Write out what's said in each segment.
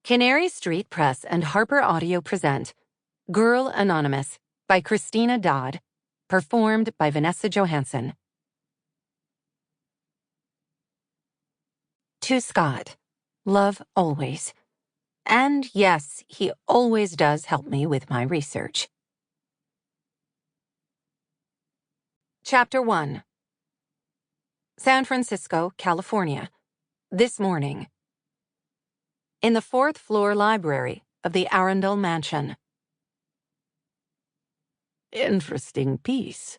Canary Street Press and HarlequinAudio present Girl Anonymous by Christina Dodd, performed by Vanessa Johansson. To Scott, love always. And yes, he always does help me with my research. Chapter 1. San Francisco, California. This morning. In the fourth-floor library of the Arundel mansion. Interesting piece,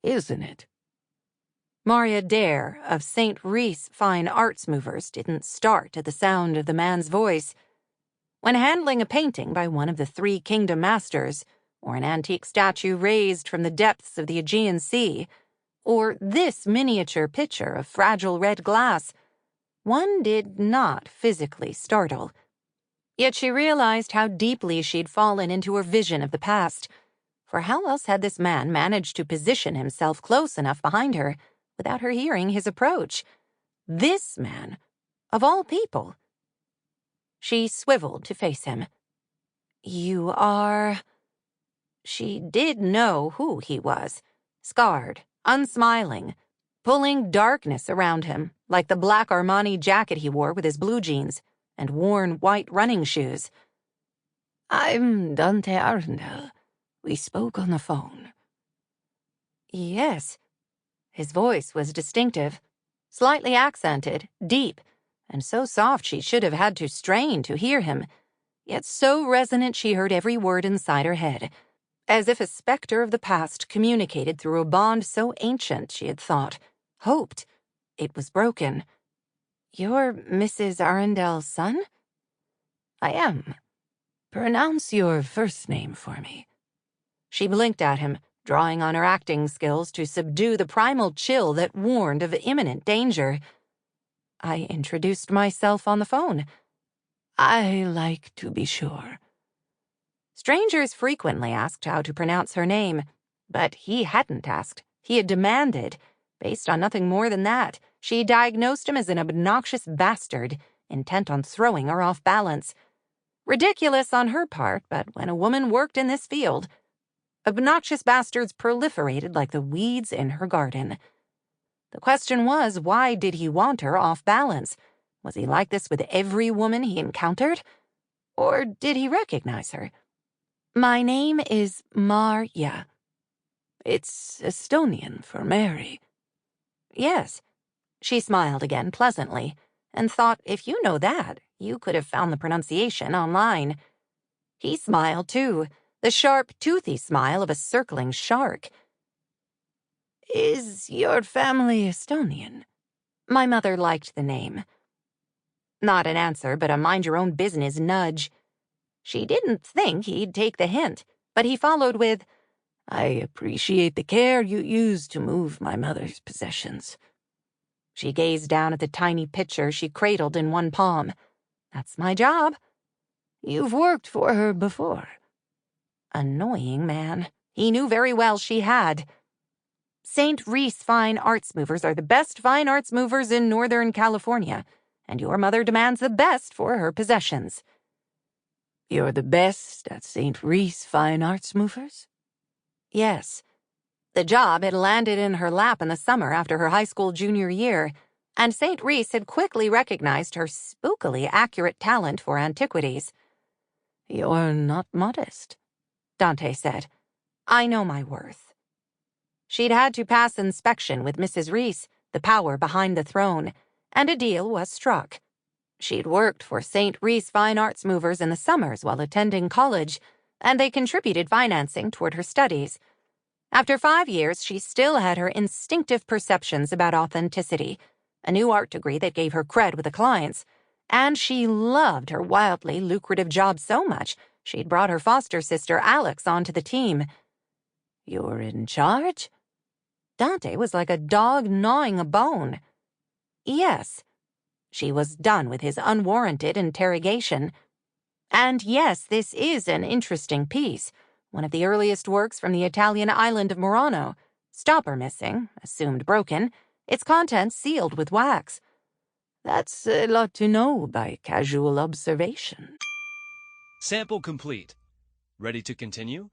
isn't it? Maarja Daire of St. Rhys Fine Arts Movers didn't start at the sound of the man's voice. When handling a painting by one of the Three Kingdom Masters, or an antique statue raised from the depths of the Aegean Sea, or this miniature picture of fragile red glass, one did not physically startle. Yet she realized how deeply she'd fallen into her vision of the past, for how else had this man managed to position himself close enough behind her without her hearing his approach? This man, of all people. She swiveled to face him. You are... She did know who he was, scarred, unsmiling, pulling darkness around him, like the black Armani jacket he wore with his blue jeans and worn white running shoes. I'm Dante Arundel. We spoke on the phone. Yes. His voice was distinctive, slightly accented, deep, and so soft she should have had to strain to hear him, yet so resonant she heard every word inside her head, as if a specter of the past communicated through a bond so ancient she had thought, hoped, it was broken. You're Mrs. Arundel's son? I am. Pronounce your first name for me. She blinked at him, drawing on her acting skills to subdue the primal chill that warned of imminent danger. I introduced myself on the phone. I like to be sure. Strangers frequently asked how to pronounce her name, but he hadn't asked. He had demanded. Based on nothing more than that, she diagnosed him as an obnoxious bastard, intent on throwing her off balance. Ridiculous on her part, but when a woman worked in this field, obnoxious bastards proliferated like the weeds in her garden. The question was, why did he want her off balance? Was he like this with every woman he encountered? Or did he recognize her? My name is Maarja. It's Estonian for Mary. Yes. She smiled again pleasantly, and thought, if you know that, you could have found the pronunciation online. He smiled, too, the sharp, toothy smile of a circling shark. Is your family Estonian? My mother liked the name. Not an answer, but a mind-your-own-business nudge. She didn't think he'd take the hint, but he followed with, I appreciate the care you use to move my mother's possessions. She gazed down at the tiny picture she cradled in one palm. That's my job. You've worked for her before. Annoying man. He knew very well she had. St. Rhys Fine Arts Movers are the best fine arts movers in Northern California, and your mother demands the best for her possessions. You're the best at St. Rhys Fine Arts Movers? Yes. The job had landed in her lap in the summer after her high school junior year, and St. Rhys had quickly recognized her spookily accurate talent for antiquities. You're not modest, Dante said. I know my worth. She'd had to pass inspection with Mrs. Rhys, the power behind the throne, and a deal was struck. She'd worked for St. Rhys Fine Arts Movers in the summers while attending college, and they contributed financing toward her studies. After 5 years, she still had her instinctive perceptions about authenticity, a new art degree that gave her cred with the clients, and she loved her wildly lucrative job so much she'd brought her foster sister Alex onto the team. You're in charge? Dante was like a dog gnawing a bone. Yes. She was done with his unwarranted interrogation. And yes, this is an interesting piece, one of the earliest works from the Italian island of Murano. Stopper missing, assumed broken, its contents sealed with wax. That's a lot to know by casual observation. Sample complete. Ready to continue?